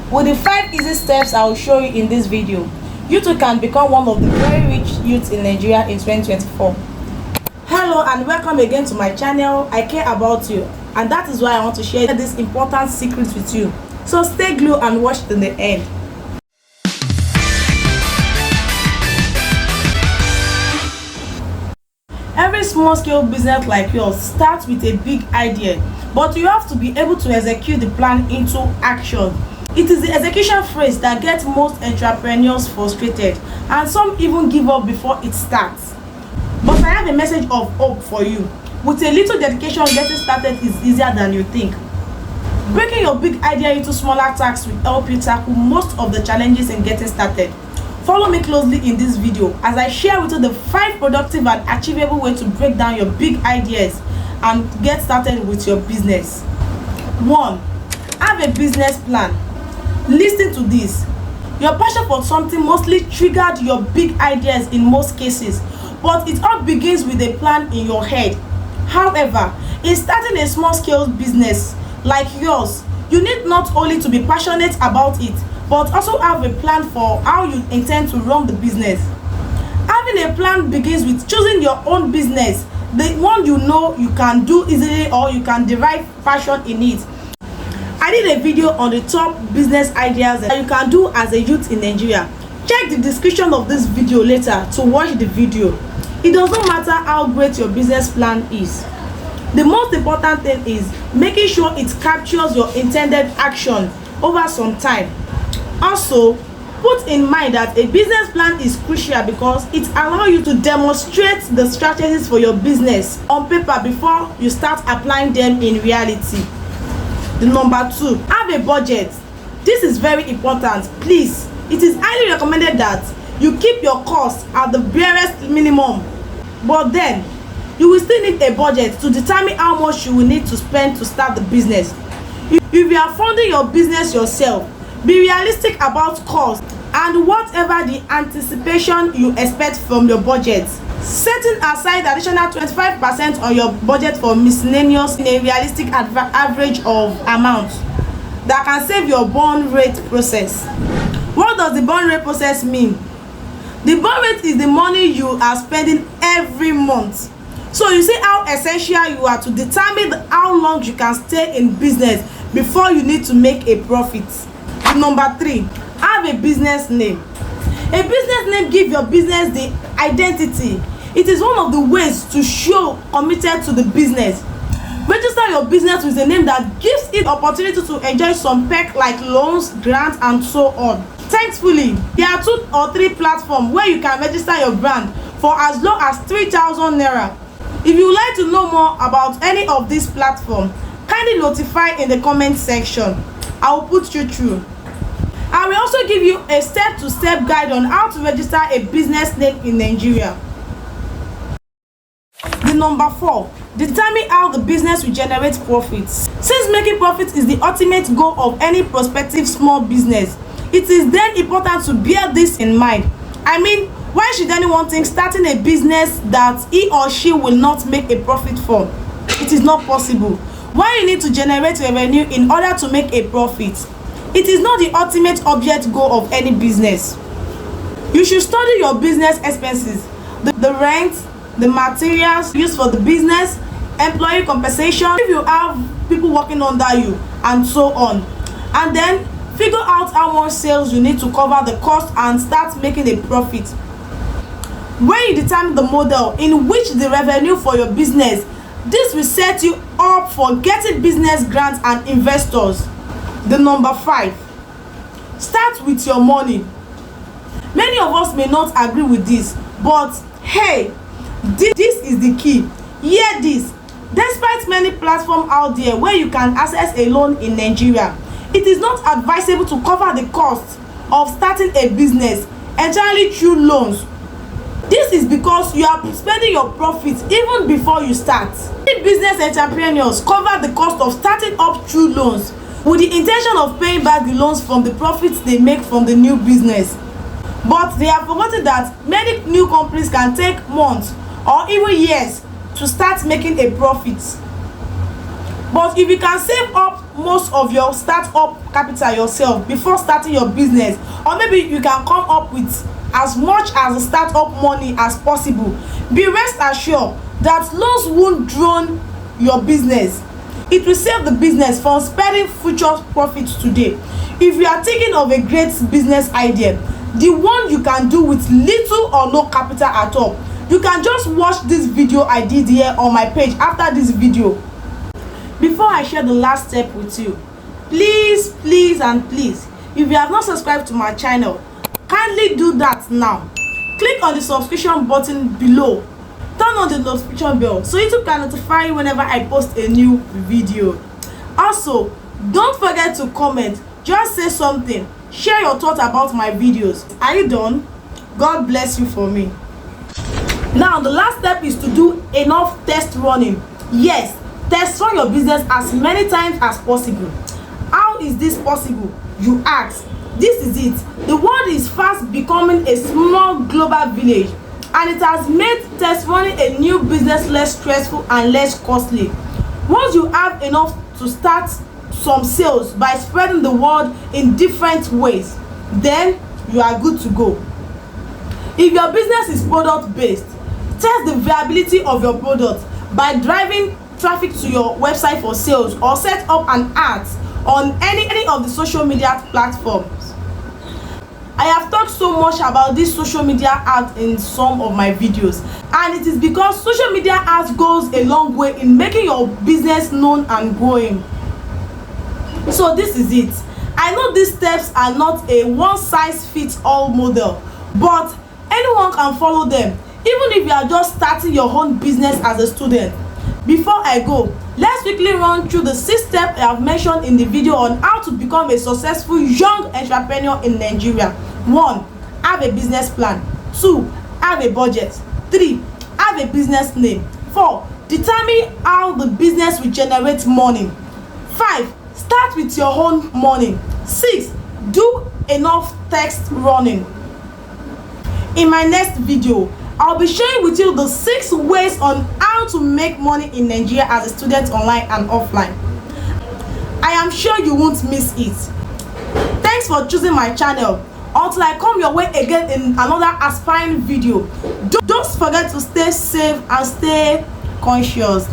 With the 5 easy steps I will show you in this video, you too can become one of the very rich youths in Nigeria in 2024. Hello and welcome again to my channel. I care about you, and that is why I want to share this important secret with you. So stay glued and watch till the end. Every small-scale business like yours starts with a big idea, but you have to be able to execute the plan into action. It is the execution phase that gets most entrepreneurs frustrated, and some even give up before it starts. But I have a message of hope for you. With a little dedication, getting started is easier than you think. Breaking your big idea into smaller tasks will help you tackle most of the challenges in getting started. Follow me closely in this video as I share with you the 5 productive and achievable ways to break down your big ideas and get started with your business. 1. Have a business plan. Listen to this. Your passion for something mostly triggered your big ideas in most cases, but it all begins with a plan in your head. However, in starting a small-scale business like yours, you need not only to be passionate about it, but also have a plan for how you intend to run the business. Having a plan begins with choosing your own business, the one you know you can do easily or you can derive passion in it. I did a video on the top business ideas that you can do as a youth in Nigeria. Check the description of this video later to watch the video. It doesn't matter how great your business plan is. The most important thing is making sure it captures your intended action over some time. Also, put in mind that a business plan is crucial because it allows you to demonstrate the strategies for your business on paper before you start applying them in reality. The number 2, have a budget. This is very important. Please, it is highly recommended that you keep your costs at the barest minimum, but then you will still need a budget to determine how much you will need to spend to start the business. If you are funding your business yourself, be realistic about costs and whatever the anticipation you expect from your budget. Setting aside additional 25% on your budget for miscellaneous in a realistic average of amount that can save your burn rate process. What does the burn rate process mean? The burn rate is the money you are spending every month. So you see how essential you are to determine how long you can stay in business before you need to make a profit. Number 3, have a business name. A business name gives your business the identity. It is one of the ways to show committed to the business. Register your business with a name that gives it opportunity to enjoy some perks like loans, grants, and so on. Thankfully, there are 2 or 3 platforms where you can register your brand for as low as 3,000 naira. If you would like to know more about any of these platforms, kindly notify in the comment section. I will put you through. I will also give you a step-to-step guide on how to register a business name in Nigeria. The number 4, determine how the business will generate profits. Since making profits is the ultimate goal of any prospective small business, it is then important to bear this in mind. I mean, why should anyone think starting a business that he or she will not make a profit from? It is not possible. Why you need to generate revenue in order to make a profit? It is not the ultimate object goal of any business. You should study your business expenses, the rent, the materials used for the business, employee compensation, if you have people working under you, and so on. And then figure out how much sales you need to cover the cost and start making a profit. When you determine the model in which the revenue for your business, this will set you up for getting business grants and investors. The number 5, start with your money. Many of us may not agree with this, but hey, this is the key. Hear this. Despite many platforms out there where you can access a loan in Nigeria, it is not advisable to cover the cost of starting a business entirely through loans. This is because you are spending your profits even before you start. Many business entrepreneurs cover the cost of starting up through loans with the intention of paying back the loans from the profits they make from the new business. But they have forgotten that many new companies can take months or even years to start making a profit. But if you can save up most of your startup capital yourself before starting your business, or maybe you can come up with as much as the startup money as possible, be rest assured that loans won't drown your business. It will save the business from spending future profits today. If you are thinking of a great business idea, the one you can do with little or no capital at all, you can just watch this video I did here on my page after this video. Before I share the last step with you, please if you have not subscribed to my channel, kindly do that now. Click on the subscription button below, turn on the notification bell so YouTube can notify you whenever I post a new video. Also, don't forget to comment, just say something, share your thoughts about my videos. Are you done? God bless you for me. Now the last step is to do enough test running. Yes, test run your business as many times as possible. How is this possible, you ask? This is it. The world is fast becoming a small global village, and it has made test running a new business less stressful and less costly. Once you have enough to start some sales by spreading the word in different ways, then you are good to go. If your business is product based, test the viability of your product by driving traffic to your website for sales, or set up an ad on any of the social media platforms. I have talked so much about this social media ads in some of my videos, and it is because social media ads goes a long way in making your business known and growing. So this is it. I know these steps are not a one-size-fits-all model, but anyone can follow them, even if you are just starting your own business as a student. Before I go, let's quickly run through the 6 steps I have mentioned in the video on how to become a successful young entrepreneur in Nigeria. 1. Have a business plan. 2. Have a budget. 3. Have a business name. 4. Determine how the business will generate money. 5. Start with your own money. 6. Do enough test running. In my next video, I'll be sharing with you the 6 ways on how to make money in Nigeria as a student, online and offline. I am sure you won't miss it. Thanks for choosing my channel. Until I come your way again in another aspiring video, don't forget to stay safe and stay conscious.